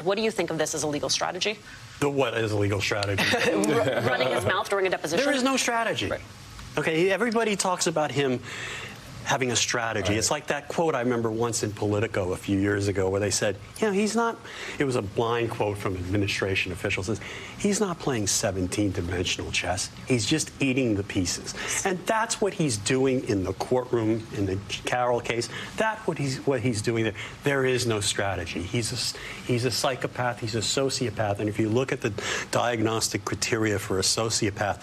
said. What do you think of this as a legal strategy? The what is a legal strategy? Running his mouth during a deposition? There is no strategy. Right. Okay, everybody talks about him having a strategy. Right. It's like that quote I remember once in Politico a few years ago where they said, you know, he's not, it was a blind quote from administration officials, says, he's not playing 17-dimensional chess. He's just eating the pieces. And that's what he's doing in the courtroom, in the Carroll case. That's what he's doing there. There is no strategy. He's a psychopath. He's a sociopath. And if you look at the diagnostic criteria for a sociopath,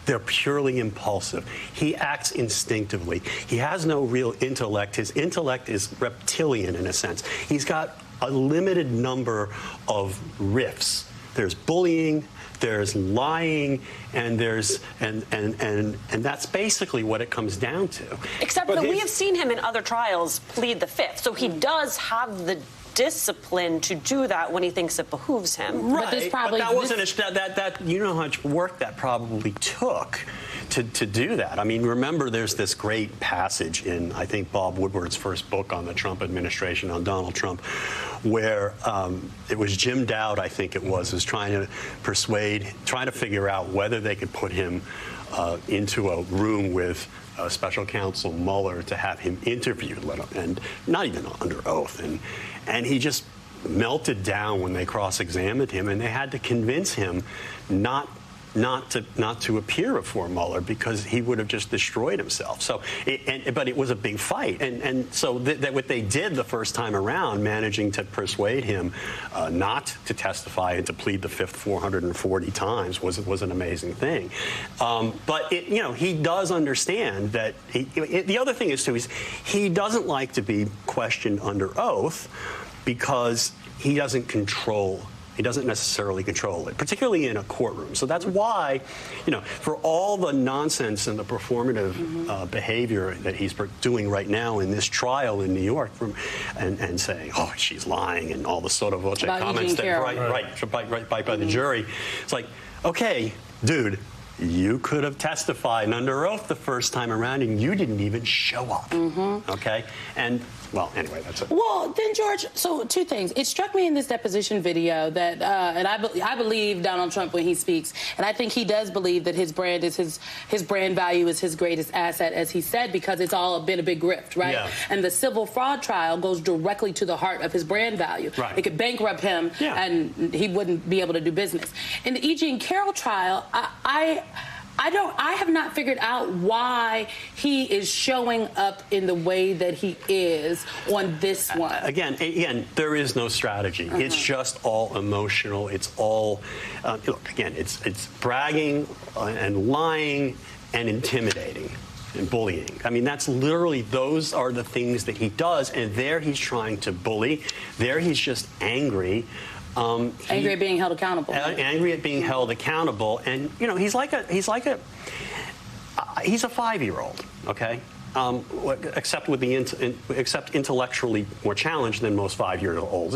they're purely impulsive. He acts instinctively. He has no real intellect. His intellect is reptilian in a sense. He's got a limited number of riffs. There's bullying, there's lying, and there's and that's basically what it comes down to. Except that we have seen him in other trials plead the fifth, so he does have the discipline to do that when he thinks it behooves him. Right, but that wasn't you know how much work that probably took to do that. I mean, remember, there's this great passage in, I think, Bob Woodward's first book on the Trump administration, on Donald Trump, where it was Jim Dowd, I think it was trying to figure out whether they could put him into a room with Special Counsel Mueller to have him interviewed, and not even under oath. And he just melted down when they cross-examined him, and they had to convince him not to appear before Mueller because he would have just destroyed himself. So, but it was a big fight, and so that what they did the first time around, managing to persuade him not to testify and to plead the fifth 440 times, was an amazing thing. But you know, he does understand that. The other thing is too, he doesn't like to be questioned under oath because he doesn't control. He doesn't necessarily control it, particularly in a courtroom. So that's why, you know, for all the nonsense and the performative behavior that he's doing right now in this trial in New York, and saying, oh, she's lying, and all the sort of comments that by the jury, it's like, okay, dude, you could have testified under oath the first time around, and you didn't even show up. Okay, and. Well, anyway, that's it. Well, then, George, so two things. It struck me in this deposition video that, and I believe Donald Trump when he speaks, and I think he does believe that his brand is his brand value is his greatest asset, as he said, because it's all been a big grift, right? Yeah. And the civil fraud trial goes directly to the heart of his brand value. Right. It could bankrupt him, and he wouldn't be able to do business. In the E.G. and Carroll trial, I have not figured out why he is showing up in the way that he is on this one. Again, there is no strategy. It's just all emotional. It's all, look, again, it's bragging and lying and intimidating and bullying. I mean, that's literally, those are the things that he does. And there he's trying to bully. There he's just angry. Angry at being held accountable. Angry at being held accountable, and you know, he's a 5-year-old, okay, except intellectually more challenged than most 5-year-olds.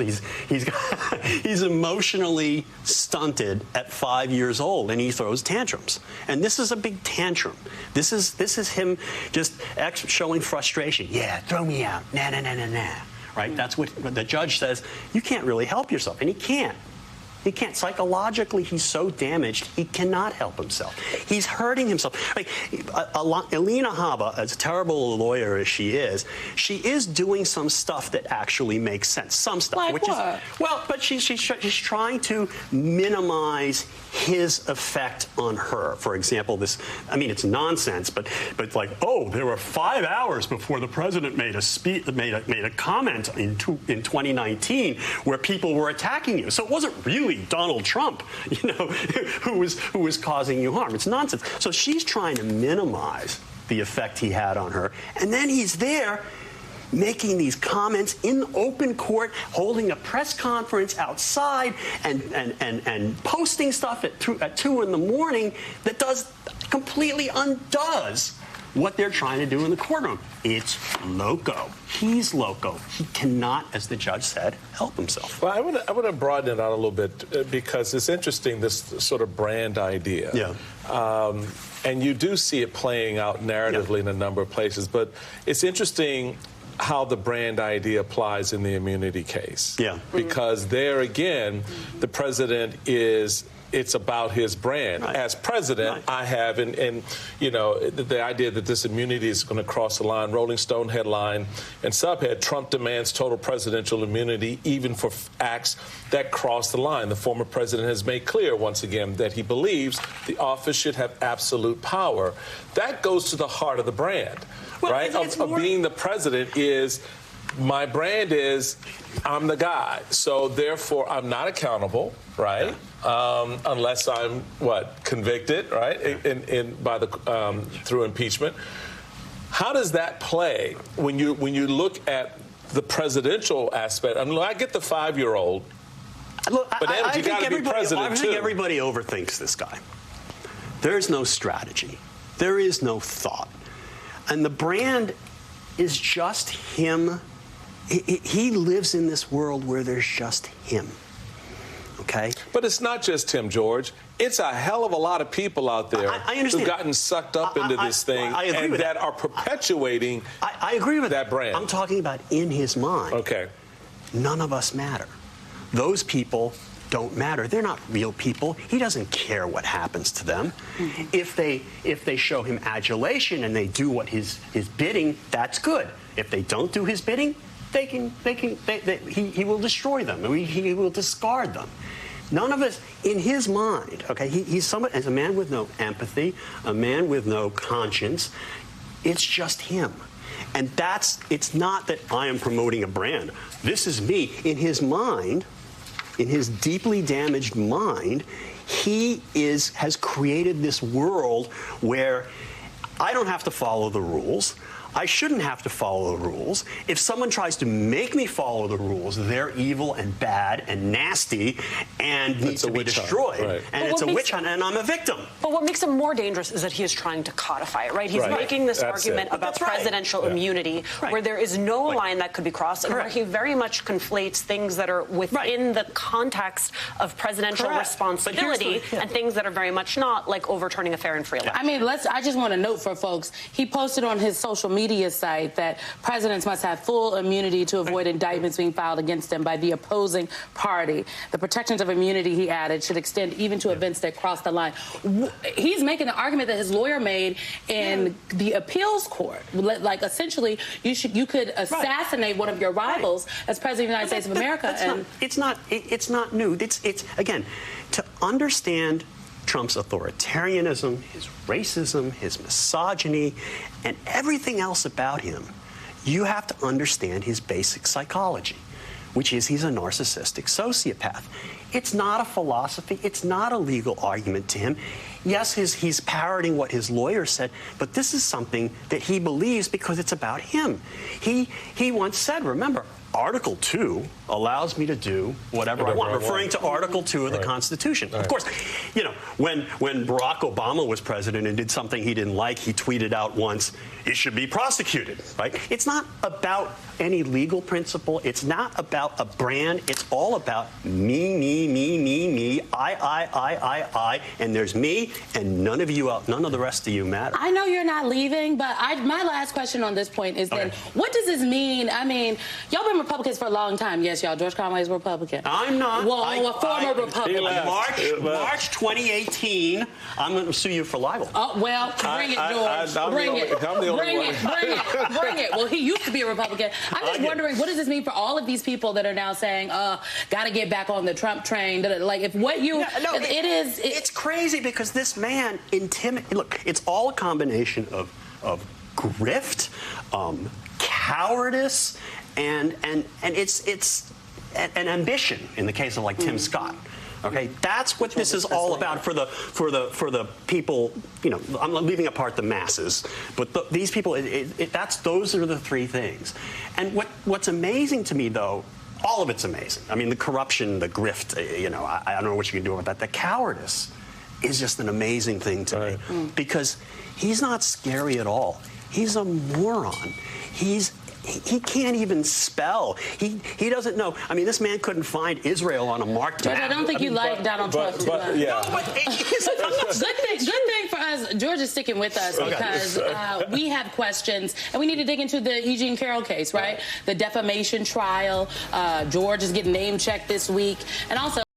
He's emotionally stunted at 5 years old, and he throws tantrums. And this is a big tantrum. This is him just showing frustration. Yeah, throw me out. Nah, nah, nah, nah, nah. Right? That's what the judge says. You can't really help yourself. And he can't. He can't. Psychologically, he's so damaged, he cannot help himself. He's hurting himself. Like, Alina Habba, as terrible a lawyer as she is doing some stuff that actually makes sense. Some stuff. Like what? But she's trying to minimize his effect on her. For example, it's nonsense, but like, oh, there were 5 hours before the president made a comment in 2019 where people were attacking you. So it wasn't really Donald Trump, you know, who was causing you harm. It's nonsense. So she's trying to minimize the effect he had on her, and then he's there making these comments in open court, holding a press conference outside, and posting stuff at 2 in the morning that completely undoes what they're trying to do in the courtroom. It's loco. He's loco. He cannot, as the judge said, help himself. Well, I want to broaden it out a little bit because it's interesting, this sort of brand idea. Yeah. And you do see it playing out narratively in a number of places. But it's interesting how the brand idea applies in the immunity case. Yeah. Because there again, the president it's about his brand. Right. As president, Right. I have, and you know, the idea that this immunity is going to cross the line. Rolling Stone headline and subhead: Trump demands total presidential immunity, even for acts that cross the line. The former president has made clear once again that he believes the office should have absolute power. That goes to the heart of the brand, well, right? Of being the president is. My brand is, I'm the guy, so therefore I'm not accountable, right? Unless I'm convicted, right? Through impeachment. How does that play when you look at the presidential aspect? I mean, I get the 5-year-old, look, but you got to be president I too. think everybody overthinks this guy. There's no strategy. There is no thought, and the brand is just him. He lives in this world where there's just him. Okay? But it's not just him, George. It's a hell of a lot of people out there who've gotten sucked up into this thing and that are perpetuating I agree with that brand. I'm talking about in his mind. Okay. None of us matter. Those people don't matter. They're not real people. He doesn't care what happens to them. Mm-hmm. If they show him adulation and they do what his bidding, that's good. If they don't do his bidding, he will destroy them. He will discard them. None of us, in his mind, okay, he's somebody, as a man with no empathy, a man with no conscience. It's just him. And it's not that I am promoting a brand. This is me. In his mind, in his deeply damaged mind, he has created this world where I don't have to follow the rules. I shouldn't have to follow the rules. If someone tries to make me follow the rules, they're evil and bad and nasty and need to be destroyed. Right. And it's a witch hunt, and I'm a victim. But what makes him more dangerous is that he is trying to codify it, right? He's making this argument about presidential immunity where there is no line that could be crossed, and where he very much conflates things that are within the context of presidential responsibility and things that are very much not, like overturning a fair and free election. I mean, I just want to note for folks, he posted on his social media site that presidents must have full immunity to avoid indictments being filed against them by the opposing party. The protections of immunity, he added, should extend even to events that cross the line. He's making the argument that his lawyer made in the appeals court. Like, essentially, you could assassinate one of your rivals as president of the United States of America. It's not new. It's again, to understand Trump's authoritarianism, his racism, his misogyny, and everything else about him, you have to understand his basic psychology, which is he's a narcissistic sociopath. It's not a philosophy. It's not a legal argument to him. Yes, he's parroting what his lawyer said, but this is something that he believes because it's about him. He once said, remember, Article 2 allows me to do whatever I want, referring to Article 2 of the Constitution. Of course, you know, when Barack Obama was president and did something he didn't like, he tweeted out once, it should be prosecuted, right? It's not about any legal principle. It's not about a brand. It's all about me, I, and there's me, and none of the rest of you matter. I know you're not leaving, but my last question on this point is then, what does this mean? I mean, y'all been Republicans for a long time. Yes, y'all. George Conway is a Republican. I'm not. Well, a former Republican. March 2018, I'm going to sue you for libel. Oh, well, bring it, George. Bring it. Well, he used to be a Republican. I'm just wondering, what does this mean for all of these people that are now saying, got to get back on the Trump train? Like, if what you... It's crazy because this man Look, it's all a combination of grift, cowardice, and it's an ambition in the case of like Tim Scott. Okay, that's what this is all about for the people. You know, I'm leaving apart the masses, but these people. Those are the three things. And what's amazing to me, though, all of it's amazing. I mean, the corruption, the grift. You know, I don't know what you can do about that. The cowardice is just an amazing thing to me because he's not scary at all. He's a moron. He's he can't even spell. He doesn't know. I mean, this man couldn't find Israel on a marked map. I don't think you like Donald Trump too much. Yeah. No, but good thing for us. George is sticking with us because we have questions, and we need to dig into the E. Jean Carroll case, right? The defamation trial. George is getting name checked this week, and also.